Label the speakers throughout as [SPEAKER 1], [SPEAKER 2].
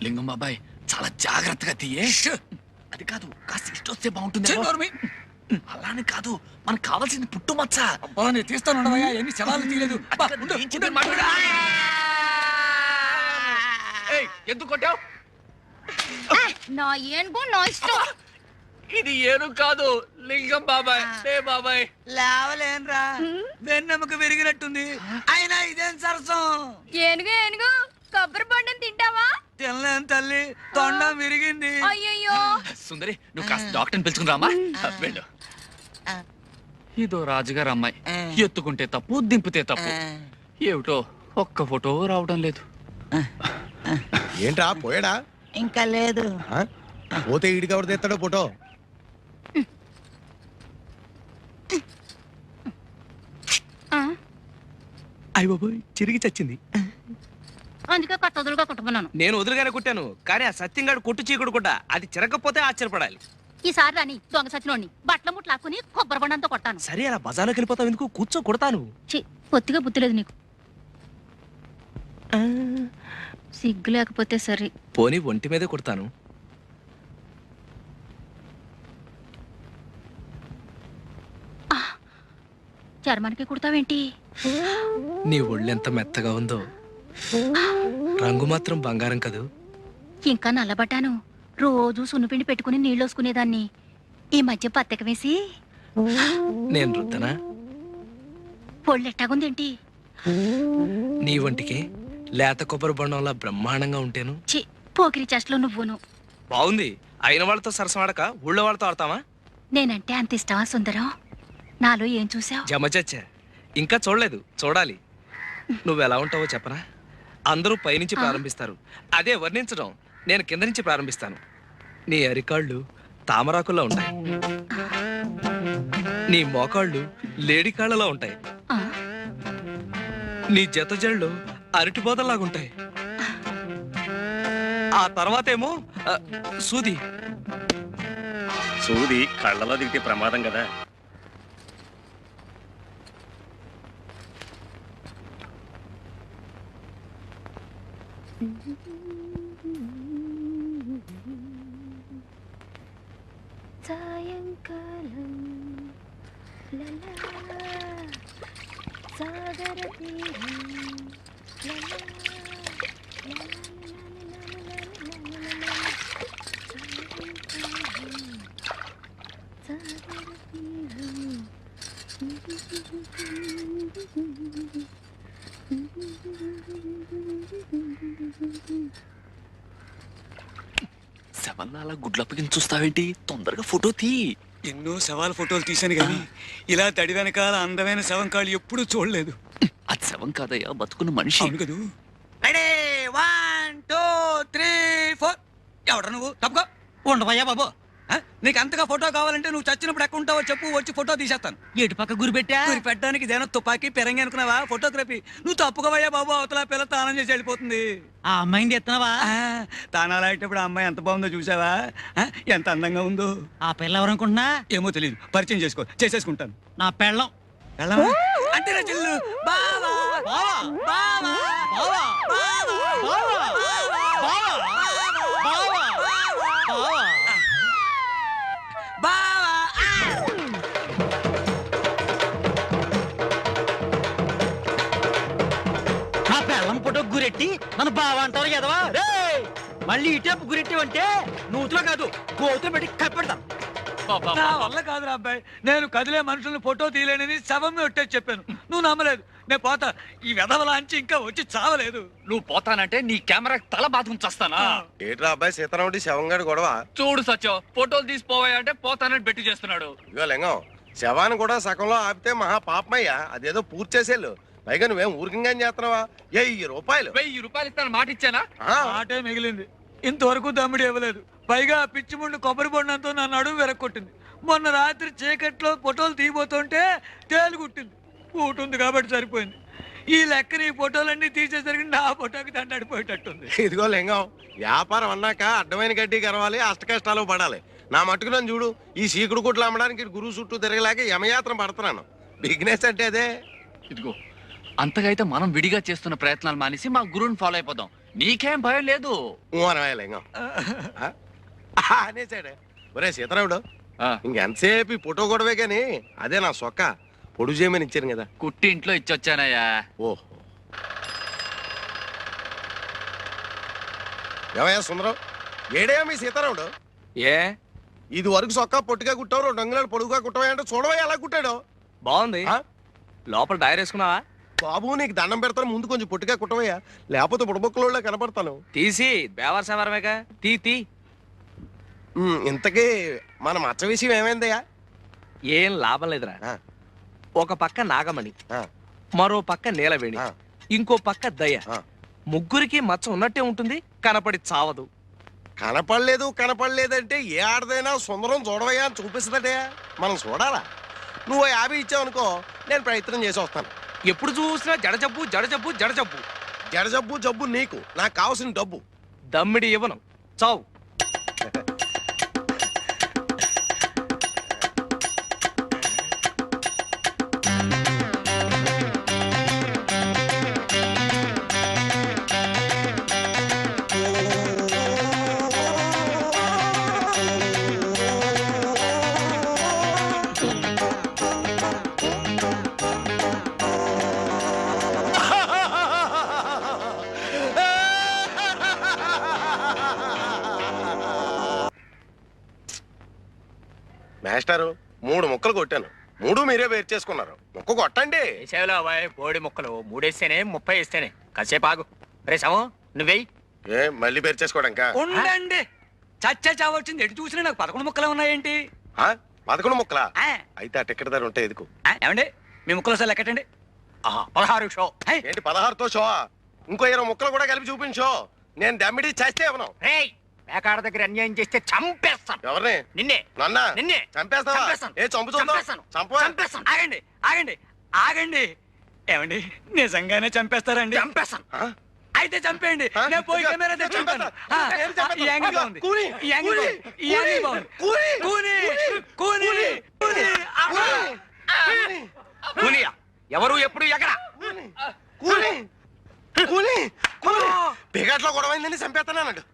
[SPEAKER 1] లింగం బాబాయ్ చాలా జాగ్రత్తగా తీయే. అది కాదు, కాస్త ఇష్టం వస్తే బాగుంటుంది. అలానే కాదు, మనకు కావాల్సింది పుట్టుమచ్చ.
[SPEAKER 2] అబ్బా నేను తీస్తాను, ఎన్ని శవాలు తీయలేదు.
[SPEAKER 1] ఎందుకు కొట్టావు?
[SPEAKER 3] నా ఏనుగు నా ఇష్టం.
[SPEAKER 1] ఇది ఏనుగు కాదు, లింగం బాబాయ్. బాబాయ్
[SPEAKER 2] లేవలేనరా, వెన్నెముక విరిగినట్టుంది. అయినా ఇదేం సరసం?
[SPEAKER 3] ఏనుగు ఏనుగు కొబ్బరి బొండం తింటావా?
[SPEAKER 2] తినలేను తల్లి, తొండం విరిగింది.
[SPEAKER 3] అయ్యయ్యో.
[SPEAKER 1] సుందరి, నువ్వు కాస్త డాక్టర్ని పిలుచుకుని రామా. వెళ్ళు. ఇదో రాజుగారు అమ్మాయి, ఎత్తుకుంటే తప్పు, దింపితే తప్పు. ఏమిటో ఒక్క ఫోటో రావడం లేదు.
[SPEAKER 4] ఏంట్రా పోయాడా?
[SPEAKER 5] ఇంకా లేదు.
[SPEAKER 4] పోతే ఈడికి ఎవరు తెస్తాడో ఫోటో?
[SPEAKER 2] అయ్య బాబోయ్, చిరిగి చచ్చింది.
[SPEAKER 3] అందుకే కొత్త వదులుగా కుట్టుకున్నాను.
[SPEAKER 6] నేను వదులుగానే కుట్టాను, కానీ ఆ సత్యంగాడు కొట్టు చీకుడు కూడా అది చిరగకపోతే ఆశ్చర్యపడాలి.
[SPEAKER 3] ఈసారి రాని దొంగ సచ్చినోడిని బట్టల ముట్లు లాక్కుని కొబ్బరి బొండంతో కొట్టాను.
[SPEAKER 6] సరే అలా బజార్లోకి వెళ్ళిపోతావు ఎందుకు? కూర్చో కొడతాను.
[SPEAKER 3] పొత్తిగా బుద్ధి లేదు నీకు. సిగ్గు లేకపోతే సరే.
[SPEAKER 6] పోనీ ఒంటి మీదే కొడతాను.
[SPEAKER 3] చర్మానికి కుడతావేంటి?
[SPEAKER 6] నీ ఒళ్ళెంత మెత్తగా ఉందో, రంగు మాత్రం బంగారం కదూ.
[SPEAKER 3] ఇంకా నల్లబడ్డాను. రోజు సున్నిపిండి పెట్టుకుని నీళ్ళోసుకునేదాన్ని. ఈ మధ్య పత్తెక వేసి
[SPEAKER 6] నేను రుద్దనా?
[SPEAKER 3] పొళ్ళెట్టాగుందేంటి?
[SPEAKER 6] నీ వంటికి లేత కొబ్బరి బొండంలా బ్రహ్మాండంగా ఉంటేను.
[SPEAKER 3] చి పోకిరి చెస్ట్లో నువ్వును.
[SPEAKER 6] బాగుంది. అయిన వాళ్ళతో సరసమాడక ఊళ్ళో వాళ్ళతో ఆడతావా?
[SPEAKER 3] నేనంటే అంత ఇష్టమా సుందరం? నాలో ఏం చూసావు?
[SPEAKER 6] జమచచ్చా, ఇంకా చూడలేదు, చూడాలి. నువ్వెలా ఉంటావో చెప్పనా? అందరూ పైనుంచి ప్రారంభిస్తారు, అదే వర్ణించడం నేను కింద నుంచి ప్రారంభిస్తాను. నీ అరికాళ్ళు తామరాకుల్లో ఉంటాయి, నీ మోకాళ్ళు లేడికాళ్ళలా ఉంటాయి, నీ జతజళ్ళు అరటిబోదల్లాగుంటాయి. ఆ తర్వాతేమో సూది.
[SPEAKER 7] సూది కళ్ళలో దిగితే ప్రమాదం కదా.
[SPEAKER 3] సాయంకాలం సాగర
[SPEAKER 1] శవల్లా అలా గుడ్లప్పగించి చూస్తావేంటి? తొందరగా ఫోటో తీ.
[SPEAKER 2] ఎన్నో శవాల ఫోటోలు తీశాను కానీ ఇలా తడి వెనకాల అందమైన శవం కాళ్ళు ఎప్పుడూ చూడలేదు.
[SPEAKER 1] అది శవం కాదయ్యా, బతుకున్న మనిషి.
[SPEAKER 2] అవును కదూ. 1 2 3 4. ఎవడ నువ్వు? తప్పుకో. ఉండవయ్యా బాబు. నీకు అంతగా ఫోటో కావాలంటే నువ్వు చచ్చినప్పుడు ఎక్కడ ఉంటావో చెప్పు, వచ్చి ఫోటో తీసేస్తాను.
[SPEAKER 5] ఎటు పక్క గురి పెట్టా?
[SPEAKER 2] గురి పెట్టడానికి ఇదేనా తుపాకీ పెరంగి అనుకున్నావా? ఫోటోగ్రఫీ. నువ్వు తప్పుకోవయ్యా బాబు, అవతల పిల్ల తానం చేసి వెళ్ళిపోతుంది.
[SPEAKER 5] ఆ అమ్మాయిని ఎత్తున్నావా?
[SPEAKER 2] తానాలు ఆడేటప్పుడు ఆ అమ్మాయి ఎంత బాగుందో చూసావా? ఎంత అందంగా ఉందో.
[SPEAKER 5] ఆ పిల్ల ఎవరనుకుంటున్నా?
[SPEAKER 2] ఏమో తెలియదు, పరిచయం చేసేసుకుంటాను.
[SPEAKER 5] నా పెళ్ళం.
[SPEAKER 2] అంటే నా చెల్లు. బావా బావా బావా బావా బావా బావా బావా బావా.
[SPEAKER 5] నా పెళ్ళం ఫోటో గురెట్టి నన్ను బావా అంటారు కదవా? మళ్ళీ ఇటేపు గురెట్టివంటే నూతులో కాదు కోతులు పెట్టి కప్పెడతాను.
[SPEAKER 2] నా వల్ల కాదురా అబ్బాయి, నేను కదిలే మనుషుల్ని ఫోటో తీయలేనని శవం ఒట్టేసి చెప్పాను. నువ్వు నమ్మలేదు. నేను పోతా. ఈ వెధవలాంచి ఇంకా వచ్చి చావలేదు.
[SPEAKER 1] నువ్వు పోతానంటే నీ కెమెరా తల బాతుకుని చస్తానా?
[SPEAKER 4] ఏట్రా అబ్బాయి సీతారాముడి శవంగాడు గొడవ?
[SPEAKER 1] చూడు సత్యం, ఫోటోలు తీసిపోవాయంటే పోతానని బెట్టి చేస్తున్నాడు.
[SPEAKER 4] ఇగో లింగం, శవాన్ని కూడా సగంలో ఆపితే మహా పాపమయ్యా. అదేదో పూర్తి చేసేళ్ళు. పైగా నువ్వేం ఊరికంగా చేస్తున్నావా? 1000 రూపాయలు.
[SPEAKER 1] 1000 రూపాయలు ఇస్తాను మాట ఇచ్చానా?
[SPEAKER 2] ఆటే మిగిలింది. ఇంతవరకు దమ్ముడు ఇవ్వలేదు. పైగా పిచ్చి ముండు కొబ్బరి బొండంతో నా నడుము వెరక్కొట్టింది. మొన్న రాత్రి చీకట్లో ఫోటోలు తీయబోతుంటే తేలుగుట్టింది. కూటుంది కాబట్టి సరిపోయింది. ఈ లెక్కన ఈ ఫోటోలన్నీ తీసేసరికి నా ఫోటోకి దండడిపోయేటట్టుంది.
[SPEAKER 4] ఇదిగో లింగం, వ్యాపారం అన్నాక అడ్డమైన గడ్డి కరవాలి, అష్ట కష్టాలు పడాలి. నా మట్టుకు నన్ను చూడు, ఈ సీకుడు కుట్లు అమ్మడానికి గురువు చుట్టూ తిరగలేక యమయాత్ర పడుతున్నాను. బిజినెస్ అంటే అదే.
[SPEAKER 1] ఇదిగో అంతగా అయితే మనం విడిగా చేస్తున్న ప్రయత్నాలు మానేసి మా గురువుని ఫాలో అయిపోదాం. నీకేం భయం లేదు.
[SPEAKER 4] లింగం అనేసాడే. ఒరే సీతారాముడు,
[SPEAKER 1] ఆ,
[SPEAKER 4] ఇంకెంతసేపు ఈ ఫోటో గొడవే గాని అదే నా సొక్క పొడుగు చేయమని ఇచ్చాను కదా.
[SPEAKER 1] కుట్టి ఇంట్లో ఇచ్చొచ్చానయ్యా.
[SPEAKER 4] ఓహో, ఏమయ్యా సుందరం, ఏడేయా మీ సీతారాముడు?
[SPEAKER 6] ఏ
[SPEAKER 4] ఇది వరకు సొక్క పొట్టిగా కుట్టావు, 2 అంగుళాలు పొడుగుగా కుట్టవా అంటే చూడవా ఎలా కుట్టాడు.
[SPEAKER 6] బాగుంది.
[SPEAKER 4] ఆ?
[SPEAKER 6] లోపల డైర్ వేసుకున్నావా?
[SPEAKER 4] బాబు నీకు దండం పెడతాను, ముందు కొంచెం పొట్టిగా కుట్టవయ్యా, లేకపోతే బుడబొక్కలో కనపడతాను.
[SPEAKER 6] తీసి బేవర్సవరమేగా తీ.
[SPEAKER 4] ఇంతకీ మన మచ్చ విషయం ఏమైందయ్యా?
[SPEAKER 6] ఏం లాభం లేదురా.
[SPEAKER 4] ఆ.
[SPEAKER 6] ఒక పక్క నాగమణి,
[SPEAKER 4] ఆ,
[SPEAKER 6] మరో పక్క నీలవేణి,
[SPEAKER 4] ఆ.
[SPEAKER 6] ఇంకో పక్క దయ.
[SPEAKER 4] ఆ.
[SPEAKER 6] ముగ్గురికి మచ్చ ఉన్నట్టే ఉంటుంది, కనపడి చావదు.
[SPEAKER 4] కనపడలేదంటే ఏ ఆడదైనా సుందరం చూడవయ్యా అని చూపిస్తుందటే, మనం చూడాలా? నువ్వు 50 ఇచ్చావనుకో, నేను ప్రయత్నం చేసి వస్తాను.
[SPEAKER 6] ఎప్పుడు చూసినా జడజబ్బు జడజబ్బు జడజబ్బు.
[SPEAKER 4] జడజబ్బు జబ్బు నీకు, నాకు కావాల్సిన డబ్బు.
[SPEAKER 6] దమ్మిడి ఇవ్వను, చావు.
[SPEAKER 4] మాస్టారు 3 ముక్కలు కొట్టాను, 3 మీరే వేరు చేసుకున్నారు. ముక్క కొట్టండి.
[SPEAKER 5] వేసేవలో బోడి ముక్కలు 3 వేస్తేనే 30 వేస్తేనే. కాసేపు ఆగు. రే సమో నువ్వేయి.
[SPEAKER 4] ఏ మళ్ళీ వేరు చేసుకోవడానికా?
[SPEAKER 2] ఉండండి, చచ్చా చావచ్చింది. ఎటు చూసినా నాకు 11 ముక్కలే ఉన్నాయేంటి?
[SPEAKER 4] 11 ముక్కలా?
[SPEAKER 2] ఆ,
[SPEAKER 4] అయితే ఆ టికెట్ ధర ఉంటే ఎదుకు.
[SPEAKER 2] ఏమండి మీ ముక్కలు సార్ లెక్కటండి. 16 షో.
[SPEAKER 4] ఏంటి 16తో షో? ఇంకో 20 ముక్కలు కూడా కలిపి చూపించో. నేను దమ్మిడి చేస్తే ఇవ్వను.
[SPEAKER 5] రేయ్ పేకాడ దగ్గర అన్యాయం చేస్తే చంపేస్తాను.
[SPEAKER 4] ఎవరిని?
[SPEAKER 5] నిన్నే.
[SPEAKER 4] నన్నా?
[SPEAKER 5] నిన్నే.
[SPEAKER 4] చంపేస్తావా?
[SPEAKER 5] చంపేస్తాను.
[SPEAKER 4] ఏ చంపు చూద్దాం.
[SPEAKER 5] చంపేస్తాను.
[SPEAKER 4] చంపవా?
[SPEAKER 5] చంపేస్తాను.
[SPEAKER 2] ఆగండి ఆగండి ఆగండి. ఏమండి నిజంగానే చంపేస్తారండి?
[SPEAKER 5] చంపేస్తాను.
[SPEAKER 4] ఆ?
[SPEAKER 2] అయితే చంపేయండి.
[SPEAKER 4] ఆ?
[SPEAKER 2] నేను పోయి
[SPEAKER 4] ఇంకా
[SPEAKER 2] కెమెరా తెచ్చి చంపాను.
[SPEAKER 4] నేను చంపేస్తా.
[SPEAKER 2] ఈ యాంగిల్ బాగుంది.
[SPEAKER 4] కూని,
[SPEAKER 2] ఈ యాంగిల్
[SPEAKER 4] కూని,
[SPEAKER 2] బాగుంది. ఈ యాంగిల్ బాగుంది.
[SPEAKER 4] కూని,
[SPEAKER 2] కూని, కూని, కూని. అమ్మా.
[SPEAKER 5] కూనియా ఎవరు ఎప్పుడు ఎక్కడ?
[SPEAKER 4] కూని, కూని, కూని. పిగట్లో గొడవైందని చంపేస్తానన్నాడు.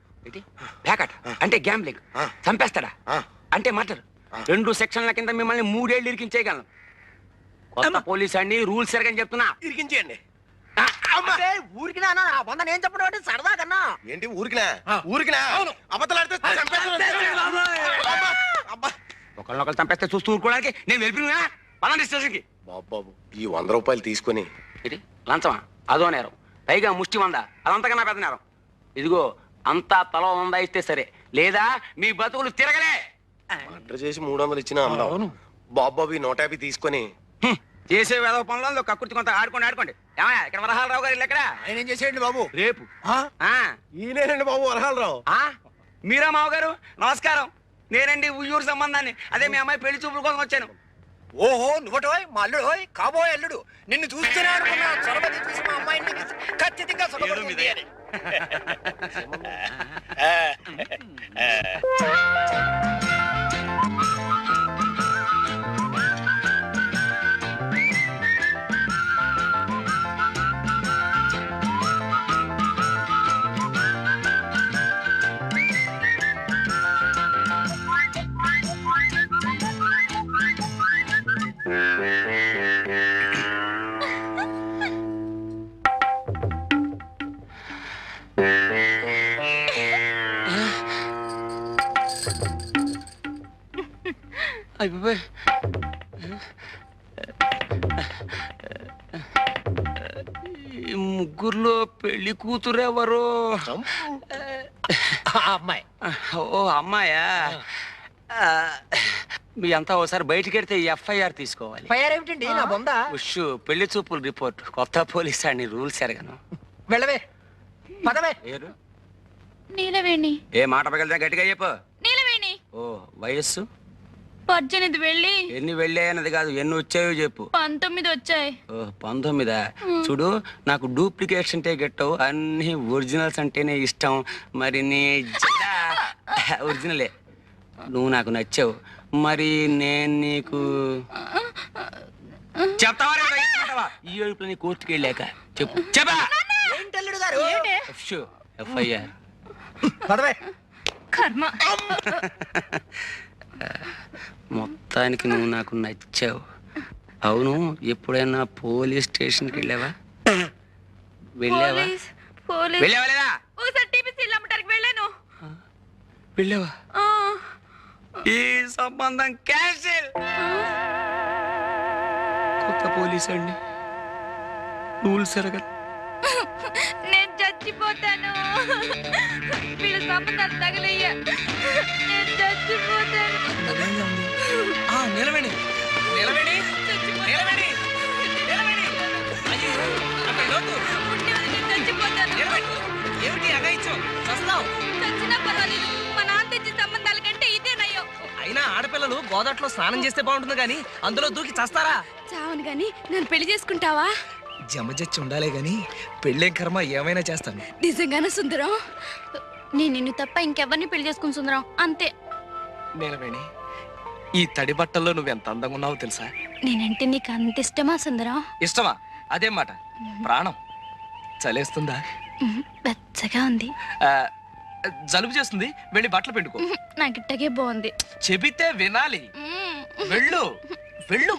[SPEAKER 5] పేకాట అంటే గ్యాంబ్లింగ్.
[SPEAKER 4] ఆ.
[SPEAKER 5] చంపేస్తాడా?
[SPEAKER 4] ఆ.
[SPEAKER 5] అంటే మర్డర్. 2 సెక్షన్ల కింద మిమ్మల్ని 3 ఏళ్ళు ఇరికించేయగలను. కొత్త పోలీస్ అండి, రూల్స్ ఎరగని చెప్తున్నా.
[SPEAKER 4] ఇరికించేయండి.
[SPEAKER 5] ఊరికి నా వంద నేను చెప్పడం అంటే సరదా కన్నా.
[SPEAKER 4] ఏంటి ఊరికినా? ఊరికినా? అబద్ధలాడితే చంపేస్తాను. అబ్బా, అబ్బా.
[SPEAKER 5] ఒకళ్ళనొకళ్ళు చంపేస్తే చూస్తూ ఊరుకోవడానికి నేను వెళ్ళిపోయినా పలాంటి స్టేషన్కి.
[SPEAKER 4] బాబు ఈ 100 రూపాయలు తీసుకొని
[SPEAKER 5] ఇది లంచమా? అదో నేరం. పైగా ముష్టి 100, అదంతకన్నా పెద్ద నేరం. ఇదిగో అంతా తల 100 ఇస్తే సరే, లేదా మీ బతుకులు తిరగలే.
[SPEAKER 4] ఆర్డర్ చేసి 300 ఇచ్చినా అందం. బాబు ఈ 150 తీసుకొని
[SPEAKER 5] చేసే వేద పనులలో కక్కుర్తి కొంత ఆడుకోండి. ఏమయ్యా ఇక్కడ వరహాలరావు గారు ఇల్లు ఎక్కడ?
[SPEAKER 4] ఆయన ఏం చేసేయండి బాబు?
[SPEAKER 5] రేపు.
[SPEAKER 4] ఈయనేనండి బాబు వరహాలరావు.
[SPEAKER 5] మీరా మావగారు నమస్కారం. నేనండి ఉయ్యూరు సంబంధాన్ని. అదే మీ అమ్మాయి పెళ్లి చూపుల కోసం వచ్చాను.
[SPEAKER 8] ఓహో నువ్వటోయ్ మా అల్లుడు కాబోయే అల్లుడు. నిన్ను చూస్తూనే అనుకున్నా చొరబడి చూసి మా అమ్మాయిని ఖచ్చితంగా సుఖపడుతుంది అని.
[SPEAKER 5] అయిపోయి ఈ ముగ్గురులో పెళ్లి కూతురు ఎవరు?
[SPEAKER 8] అమ్మాయి.
[SPEAKER 5] ఓ అమ్మాయా? మీ అంతా ఒకసారి బయటికి వెళ్తే FIR తీసుకోవాలి.
[SPEAKER 8] ఏమిటండి నా బొందా?
[SPEAKER 5] ఉష్ పెళ్లి చూపులు రిపోర్ట్. కొత్త పోలీస్ అని రూల్స్ ఎరగను.
[SPEAKER 8] వెళ్ళవే పదవే.
[SPEAKER 5] పేరు?
[SPEAKER 3] నీలవేణి.
[SPEAKER 5] ఏ మాట పగలితే గట్టిగా చెప్పు.
[SPEAKER 3] నీలవేణి.
[SPEAKER 5] ఓ వయస్సు?
[SPEAKER 3] 18 వెళ్ళి
[SPEAKER 5] ఎన్ని వెళ్ళాయన్నది కాదు, ఎన్ని వచ్చాయో చెప్పు.
[SPEAKER 3] 19 వచ్చాయి.
[SPEAKER 5] ఓ 19. చూడు, నాకు డూప్లికేట్స్ అంటే గెట్టవు, అన్ని ఒరిజినల్స్ అంటేనే ఇష్టం. మరి నీ ఒరిజినలే. నువ్వు నాకు నచ్చావు, మరి నేను నీకు చెప్తావా? మాట్లాడతావా ఈ ఏడుపులో నీ కోర్టుకి వెళ్ళాక చెప్పు చెప్పా
[SPEAKER 8] ఏంటి అల్లుడు గారు
[SPEAKER 5] ఎఫ్ఐఆర్
[SPEAKER 8] పదవే
[SPEAKER 3] కర్మ.
[SPEAKER 5] మొత్తానికి నువ్వు నాకు నచ్చావు. అవును, ఎప్పుడైనా పోలీస్ స్టేషన్కి వెళ్ళావా? వెళ్ళావా వెళ్ళావా లేదా? వెళ్ళావా? ఈ సంబంధం క్యాన్సిల్. కొత్త పోలీసు అండి రూల్స్ ఎరగ.
[SPEAKER 3] నేను చచ్చిపోతాను. వీళ్ళ సంబంధాలు తగలయ్యా. నేను చచ్చిపోతాను.
[SPEAKER 6] నిలబడి నిలబడి నిలబడి నిలబడి. అయ్యో, అక్కడ లోతు.
[SPEAKER 3] చచ్చిపోతాను.
[SPEAKER 6] నిలబడి. ఏమిటి అగాయిచ్చో చస్తావు?
[SPEAKER 3] చచ్చినా పర్వాలేదు. మా నాన్న తెచ్చిన సంబంధాల కంటే ఇదే నయ్యో.
[SPEAKER 6] అయినా ఆడపిల్లలు గోదాట్లో స్నానం చేస్తే బాగుంటుంది కానీ అందులో దూకి చస్తారా?
[SPEAKER 3] చావను గాని నన్ను పెళ్లి చేసుకుంటావా?
[SPEAKER 6] జమజచ్చి ఉండాలే గాని పెళ్ళే కర్మ ఏమైనా చేస్తాను.
[SPEAKER 3] నిజంగానే సుందరం? నేను నిన్ను తప్ప ఇంకెవరిని పెళ్లి చేసుకుని సుందరం అంతే.
[SPEAKER 6] నిలవేణి, ఈ తడి బట్టల్లో నువ్వెంత అందంగా ఉన్నావో తెలుసా?
[SPEAKER 3] నేనంటే నీకు అంత ఇష్టమా సుందరం?
[SPEAKER 6] ఇష్టమా? అదేం మాట. ప్రాణం. చలేస్తుందా?
[SPEAKER 3] వెచ్చగా ఉంది.
[SPEAKER 6] జలుబు చేస్తుంది, వెళ్ళి బట్టలు పిండుకో.
[SPEAKER 3] నాకు ఇట్టగే బాగుంది.
[SPEAKER 6] చెబితే వినాలి. వెళ్ళు వెళ్ళు.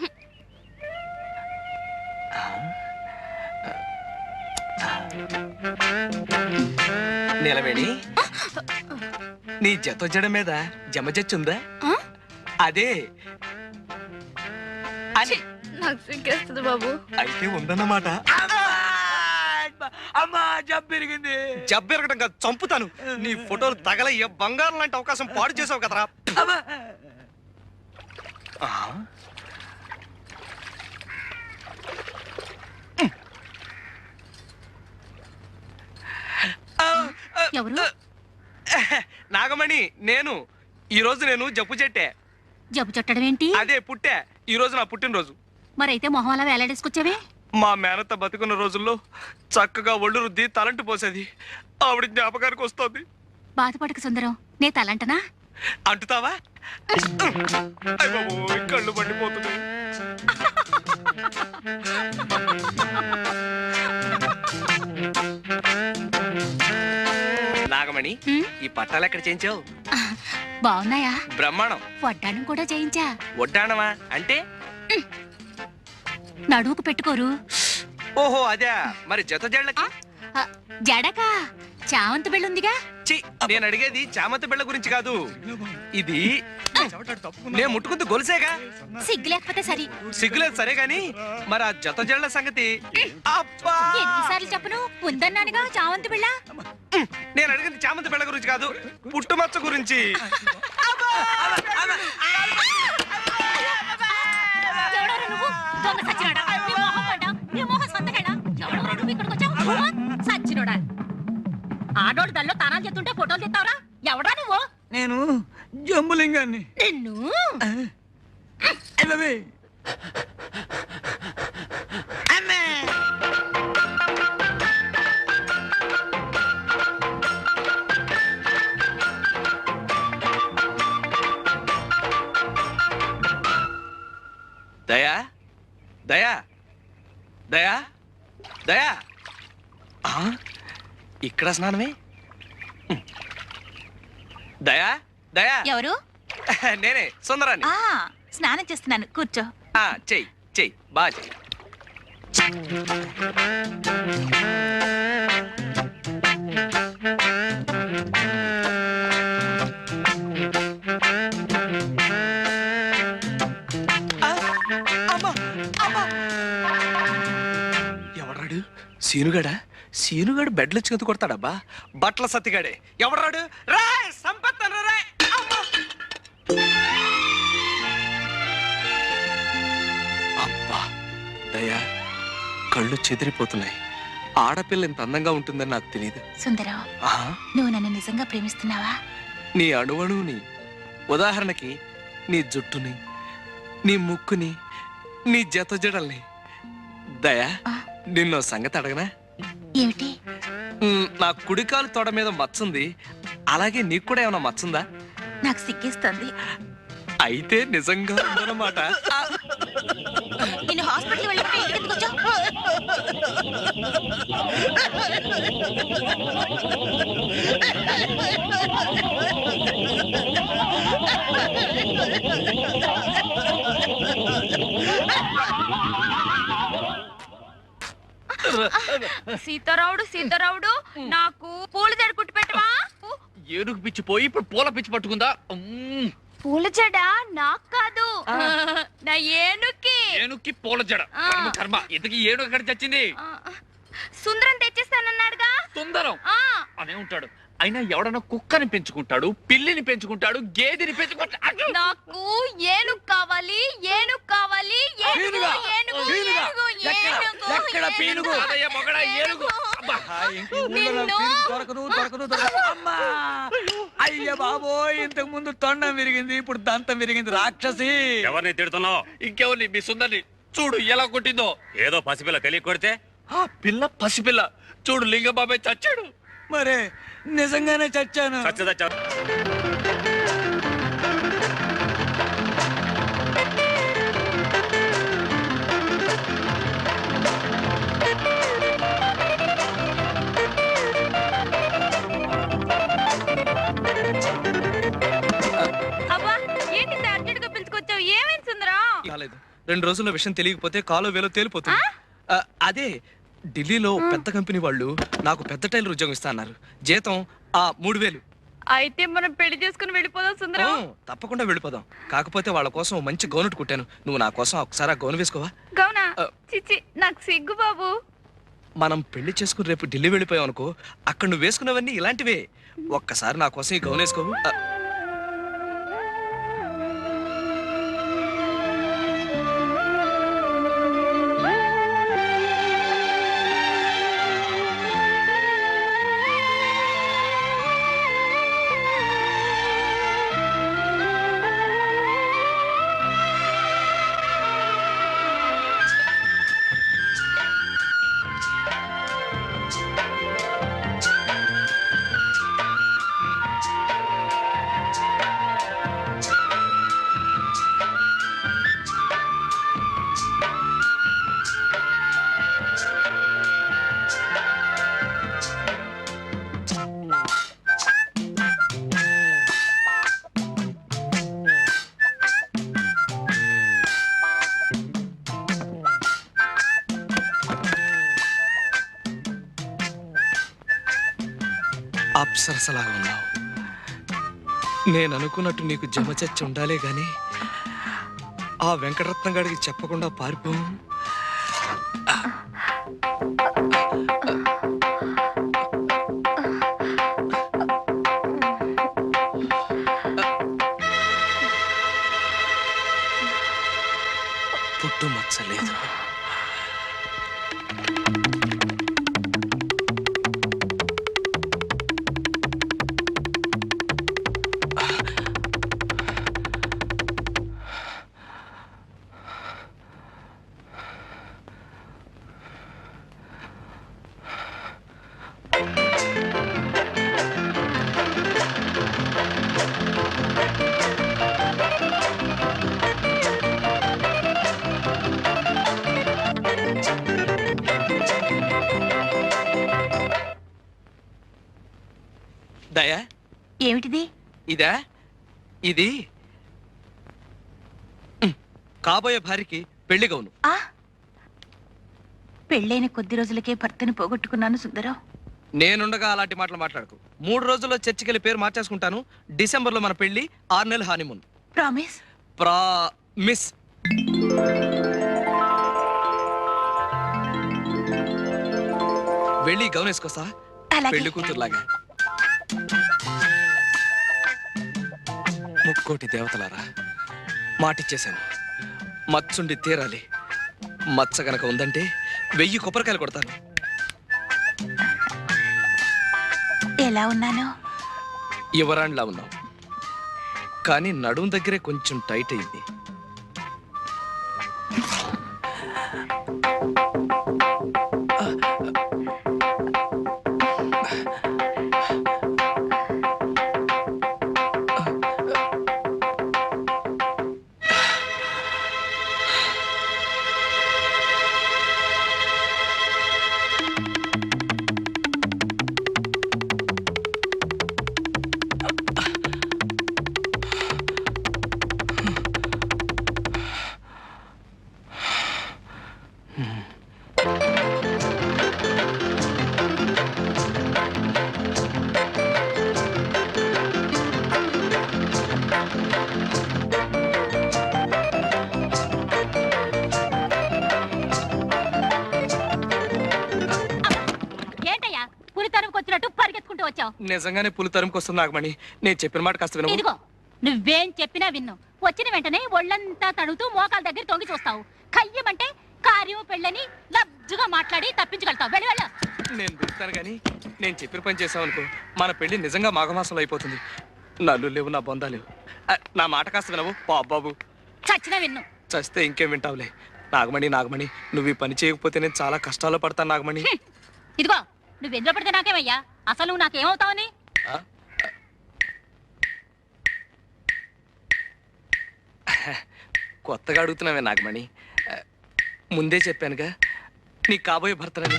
[SPEAKER 6] నిలవేణి, నీ జత మీద జమజచ్చుందా? అదే అని.
[SPEAKER 3] నాకు సిగ్గేస్తుంది బాబు.
[SPEAKER 6] అయితే ఉందన్నమాట.
[SPEAKER 2] అమ్మా జబ్బు పెరిగింది.
[SPEAKER 6] జబ్బెరగడం కాదు, చంపుతాను. నీ ఫోటోలు తగలయ్య బంగారం లాంటి అవకాశం పాడు చేసావు కదరా.
[SPEAKER 3] ఎవరు?
[SPEAKER 6] నాగమణి, నేను ఈ రోజు జబ్బు చెట్టే.
[SPEAKER 3] జబ్బు చుట్టడం ఏంటి?
[SPEAKER 6] అదే పుట్టే. ఈ రోజు నా పుట్టినరోజు.
[SPEAKER 3] మరైతే మొహం అలా వేలాడేసుకొచ్చావే?
[SPEAKER 6] మా మేనత్త బతుకున్న రోజుల్లో చక్కగా ఒళ్ళు రుద్ది తలంటు పోసేది. ఆవిడ జ్ఞాపకానికి వస్తుంది.
[SPEAKER 3] బాధపడక సుందరం, నే తలంటనా?
[SPEAKER 6] అంటుతావా? అయ్ బాబోయ్, కళ్ళు మండిపోతున్నాయి. నాగమణి, ఈ పట్టాలు ఎక్కడ చేయించావు?
[SPEAKER 3] బాగున్నాయా?
[SPEAKER 6] బ్రహ్మాండం.
[SPEAKER 3] వడ్డానం కూడా చేయించా.
[SPEAKER 6] వడ్డాణమా అంటే?
[SPEAKER 3] నడువుకు పెట్టుకోరు.
[SPEAKER 6] ఓహో అదే. మరి జత జళ్ళకి?
[SPEAKER 3] జడకా చామంతి బిళ్ళుందిగా.
[SPEAKER 6] చి, నేను అడిగేది చామంతి బిళ్ళ గురించి కాదు. ఇది నేను ముట్టుకుంది గొలుసేగా.
[SPEAKER 3] సిగ్గు లేకపోతే సరి.
[SPEAKER 6] సిగ్గులేదు సరే గాని మరి ఆ జత జళ్ళ సంగతి. అబ్బా,
[SPEAKER 3] ఎన్నిసార్లు చెప్పను? ఉందన్నానుగా చామంతి బిళ్ళ.
[SPEAKER 6] నేను అడిగింది చామంతి బిళ్ళ గురించి కాదు, పుట్టుమచ్చ గురించి.
[SPEAKER 3] ఎవడారు నువ్వు? దొంగ సచ్చినోడా? నీ మొహం పడ్డా? నీ మొహం సంతకేనా? ఎవడెవరు నువ్వు ఇక్కడికి వచ్చావు? సచ్చినోడా? ఆడోడు దల్లో తానాలు చేస్తుంటే ఫోటోలు తెస్తావరా? ఎవడా నువ్వు?
[SPEAKER 2] నేను జంబులింగాన్ని.
[SPEAKER 3] నిన్ను
[SPEAKER 2] వెళ్ళవే.
[SPEAKER 6] దయా దయా దయా దయా. ఇక్కడ స్నానమే. దయా దయా.
[SPEAKER 3] ఎవరు?
[SPEAKER 6] నేనే సుందరాన్ని.
[SPEAKER 3] స్నానం చేస్తున్నాను, కూర్చో.
[SPEAKER 6] చెయ్యి చెయ్యి, బాగా చెయ్యి. ఎవడాడు? సీనుగాడా? సీనుగాడు బెడ్లు చికెత్తు కొడతాడబ్బా. బట్టల సత్తిగాడే. ఎవడాడు? రా సంపత్తను రా. అబ్బా దయా, కళ్ళు చెదిరిపోతున్నాయి. ఆడపిల్ల ఇంత అందంగా ఉంటుందని నాకు తెలియదు.
[SPEAKER 3] సుందరం, నువ్వు నన్ను నిజంగా ప్రేమిస్తున్నావా?
[SPEAKER 6] నీ అణువణువుని, ఉదాహరణకి నీ జుట్టుని, నీ ముక్కుని, నీ జత జడల్ని. దయా, నిన్నో సంగతి అడగనా?
[SPEAKER 3] ఏమిటి?
[SPEAKER 6] నా కుడికాలు తొడ మీద మచ్చుంది, అలాగే నీకు కూడా ఏమైనా మచ్చుందా?
[SPEAKER 3] నాకు సిగ్గేస్తుంది.
[SPEAKER 6] అయితే నిజంగా ఉందన్నమాట.
[SPEAKER 3] నేను హాస్పిటల్ వెళ్ళిపోతే ఇంటికి వచ్చావు. సీతారావుడు నాకు పూల జడ కుట్టి పెట్టవా?
[SPEAKER 1] ఏనుగు పిచ్చి పోయి ఇప్పుడు పూల పిచ్చి పట్టుకుందా?
[SPEAKER 3] పూల జడ నాకు కాదు, నా ఏనుక్కి.
[SPEAKER 1] ఏనుక్కి పూల జడ కర్మ. ఇంతకీ ఏనుగు ఎక్కడ చచ్చింది?
[SPEAKER 3] సుందరం తెచ్చిస్తానన్నాడుగా.
[SPEAKER 1] సుందరం అనే ఉంటాడు. అయినా ఎవడన్నా కుక్కని పెంచుకుంటాడు, పిల్లిని పెంచుకుంటాడు, గేదెని పెంచుకుంటాడు.
[SPEAKER 3] నాకు ఏనుగు కావాలి, ఏనుగు కావాలి, ఏనుగు, ఏనుగు, ఏనుగు, ఏనుగు,
[SPEAKER 2] ఎక్కడ పీనుగు?
[SPEAKER 1] అదయ్య మొగడా ఏనుగు. అబ్బా.
[SPEAKER 2] అమ్మా అయ్య బాబోయ్, ఇంతకు ముందు తొండం విరిగింది, ఇప్పుడు దంతం విరిగింది. రాక్షసి.
[SPEAKER 7] ఎవరిని తిడుతున్నావు?
[SPEAKER 1] ఇంకెవరిని? మీ సుందరిని చూడు ఎలా కొట్టిందో.
[SPEAKER 7] ఏదో పసిపిల్ల తెలియ కొడితే
[SPEAKER 1] ఆ పిల్ల పసిపిల్ల చూడు, లింగబాబాయ్ చచ్చాడు.
[SPEAKER 2] మరే నిజంగానే చచ్చాను.
[SPEAKER 7] చచ్చదా
[SPEAKER 3] అబ్బా ఏంటి అర్జెంట్ గా పిలుచుకొచ్చావు? ఏమైంది సుందరం?
[SPEAKER 6] కాలేదు. 2 రోజుల్లో విషయం తెలియకపోతే కాలో వేలో తేలిపోతుంది. అదే ఢిల్లీలో పెద్ద కంపెనీ వాళ్ళు నాకు పెద్ద టైలర్ ఉద్యోగం ఇస్తా అన్నారు. జీతం 3000.
[SPEAKER 3] అయితే మనం పెళ్లి చేసుకుని వెళ్ళిపోదాం సుందరం.
[SPEAKER 6] తప్పకుండా వెళ్ళిపోదాం. కాకపోతే వాళ్ళ కోసం మంచి గౌన్ కుట్టాను. నువ్వు నా కోసం ఒకసారి ఆ గౌన్ వేసుకోవా?
[SPEAKER 3] గౌనా? చిచ్చి నాకు సిగ్గు బాబు.
[SPEAKER 6] మనం పెళ్లి చేసుకుని రేపు ఢిల్లీ వెళ్ళిపోయాం అనుకో, అక్కడ నువ్వు వేసుకున్నవన్నీ ఇలాంటివే. ఒక్కసారి నా కోసం ఈ గౌన్ వేసుకోవు? అప్సరసలాగా ఉన్నావు. నేను అనుకున్నట్టు నీకు జమ చచ్చి ఉండాలే గాని ఆ వెంకటరత్నం గారికి చెప్పకుండా పారిపో. పుట్టు మచ్చలేదు. దయా,
[SPEAKER 3] ఏమిటిది?
[SPEAKER 6] ఇదా? ఇది కాబోయే భార్యకి పెళ్లి గౌను.
[SPEAKER 3] పెళ్ళైన కొద్ది రోజులకే భర్తని పోగొట్టుకున్నాను సుందరం.
[SPEAKER 6] నేనుండగా అలాంటి మాటలు మాట్లాడకు. 3 రోజుల్లో చర్చికెళ్ళి పేరు మార్చేసుకుంటాను. డిసెంబర్లో మన పెళ్లి, 6 నెలలు హానిమూన్.
[SPEAKER 3] ప్రామిస్?
[SPEAKER 6] ప్రామిస్. వెళ్ళి గౌన్ వేసుకొస్తా, పెళ్లి కూతురులాగా. ముక్కోటి దేవతలారా, మాటిచ్చేశాను. మచ్చుండి తీరాలి. మచ్చ గనక ఉందంటే 1000 కొబ్బరికాయలు కొడతాను.
[SPEAKER 3] ఎలా ఉన్నాను?
[SPEAKER 6] యువరాణిలా ఉన్నావు, కానీ నడుం దగ్గరే కొంచెం టైట్ అయింది.
[SPEAKER 3] పులి తరుముకు వచ్చినట్టు పరిగెత్తుకుంటూ వచ్చావు?
[SPEAKER 6] నిజంగానే పులి తరుముకు వస్తుంది నాగమణి. నేను చెప్పిన మాట కాస్త వినవు.
[SPEAKER 3] ఇదిగో నువ్వేం చెప్పినా విన్ను. వచ్చిన వెంటనే ఒళ్ళంతా తడుతూ మోకాల దగ్గర తొంగి చూస్తావు. కయ్యమంటే కార్యం పెళ్ళని లబ్జుగా మాట్లాడి తప్పించగలుగుతావు. వెళ్ళి వెళ్ళ.
[SPEAKER 6] నేను పిలుస్తాను కానీ నేను చెప్పిన పని చేసావనుకో మన పెళ్లి నిజంగా మాఘమాసంలో అయిపోతుంది. నల్లు లేవు, నా బొందా లేవు. నా మాట కాస్త వినవు బాబు.
[SPEAKER 3] చచ్చినా విన్ను.
[SPEAKER 6] చస్తే ఇంకేం వింటావులే. నాగమణి నువ్వు ఈ పని చేయకపోతే నేను చాలా కష్టాల్లో పడతాను నాగమణి.
[SPEAKER 3] ఇదిగో నువ్వెందులో పడితే నాకేమయ్యా? అసలు నువ్వు నాకేమవుతావని?
[SPEAKER 6] కొత్తగా అడుగుతున్నావే నాగమణి. ముందే చెప్పానుగా నీకు కాబోయే భర్తనని.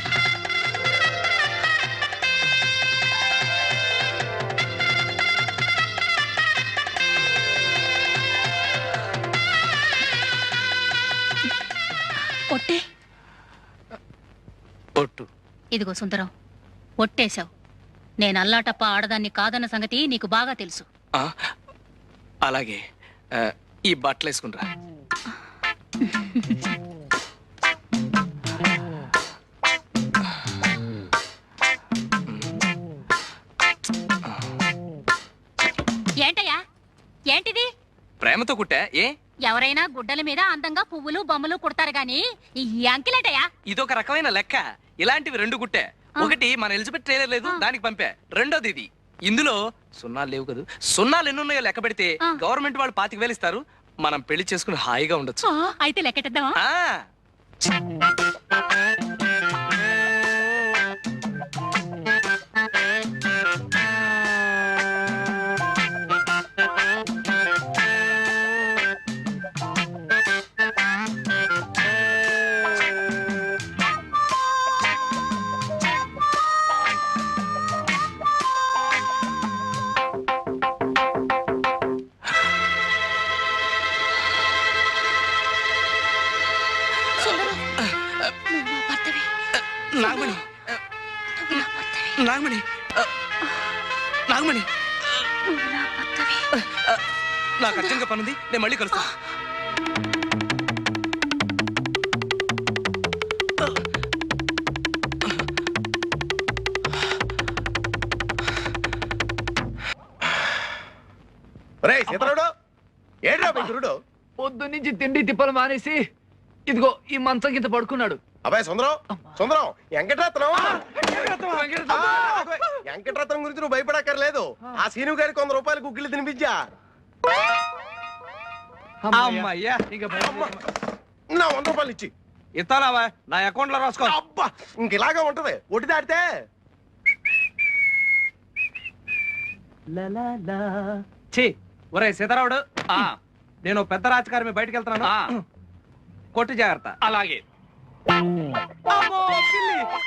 [SPEAKER 3] ఒట్టే.
[SPEAKER 6] ఒట్టు.
[SPEAKER 3] ఇదిగో సుందరం, ఒట్టేశావు. నేను అల్లాటప్ప ఆడదాన్ని కాదన్న సంగతి నీకు బాగా తెలుసు.
[SPEAKER 6] అలాగే ఈ బట్టలు వేసుకుంటా.
[SPEAKER 3] ఏంటయ్యా ఏంటిది?
[SPEAKER 6] ప్రేమతో కుట్టా. ఏ
[SPEAKER 3] ఎవరైనా గుడ్డల మీద అందంగా పువ్వులు బొమ్మలు కుడతారు గాని ఈ అంకిలేటయ్యా?
[SPEAKER 6] ఇదొక రకమైన లెక్క. ఇలాంటివి 2 కుట్టే. ఒకటి మన ఎలిజబెత్ ట్రైలర్ లేదు, దానికి పంపా. రెండోది ఇది. ఇందులో సున్నాలు లేవు కదా. సున్నాలు ఎన్ని ఉన్నాయో లెక్క పెడితే గవర్నమెంట్ వాళ్ళు 25,000 ఇస్తారు. మనం పెళ్లి చేసుకుని హాయిగా ఉండొచ్చు.
[SPEAKER 3] అయితే లెక్కెట్టేద్దామా?
[SPEAKER 6] నాగమణి నాగమణి నాగమణి నాకు అర్జెంట్గా పనుంది, నేను మళ్ళీ కలుస్తా.
[SPEAKER 1] పొద్దు నుంచి తిండి తిప్పలు మానేసి ఇదిగో ఈ మంచం కింద పడుకున్నాడు.
[SPEAKER 4] అబ్బాయి సుందరం వెంకటరత్నం వెంకటరత్నం గురించి నువ్వు భయపడక్కర్లేదు. ఆ సీను గారికి 100 రూపాయలు గుగ్గిలు తినిపించా.
[SPEAKER 6] అమ్మయ్యా,
[SPEAKER 4] నా 100 రూపాయలు ఇచ్చి
[SPEAKER 6] ఇస్తానావా? నా అకౌంట్ లో రాసుకో.
[SPEAKER 4] అబ్బా ఇంక ఇలాగా ఉంటది. ఒట్టి దాడితే
[SPEAKER 6] ఒరే సీతారావుడు, నేను పెద్ద రాజకారి బయటకు వెళ్తున్నాను. కొట్టు జాగ్రత్త.
[SPEAKER 1] అలాగే.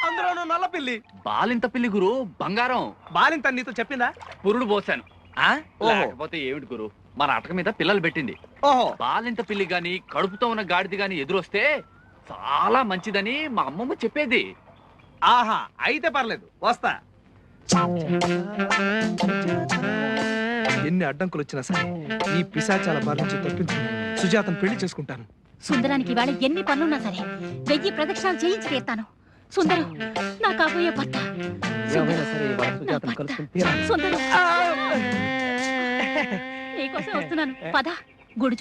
[SPEAKER 6] అందులోనూ నల్ల పిల్లి.
[SPEAKER 1] బాలింత పిల్లి గురు, బంగారం.
[SPEAKER 6] బాలింత నీతో చెప్పిందా?
[SPEAKER 1] పురుడు పోసాను. లేకపోతే ఏమిటి గురు, మన అటక మీద పిల్లలు పెట్టింది.
[SPEAKER 6] ఓహో.
[SPEAKER 1] బాలింత పిల్లి గాని కడుపుతో ఉన్న గాడిది గాని ఎదురొస్తే చాలా మంచిదని మా అమ్మమ్మ చెప్పేది.
[SPEAKER 6] ఆహా, అయితే పర్లేదు, వస్తా. ఎన్ని అడ్డంకులు వచ్చినా సరే ఈ పిశాచాల బారి నుంచి తప్పించుకుని సుజాతను పెళ్లి చేసుకుంటాను.
[SPEAKER 3] సుందరానికి ఇవాళ ఎన్ని పనులున్నా సరే 1000 ప్రదక్షిణాలు చేయించి తీరుతాను. సుందరం నా కాబోయే భర్త. సుందరం నీకోసం వస్తున్నాను. పద గుడి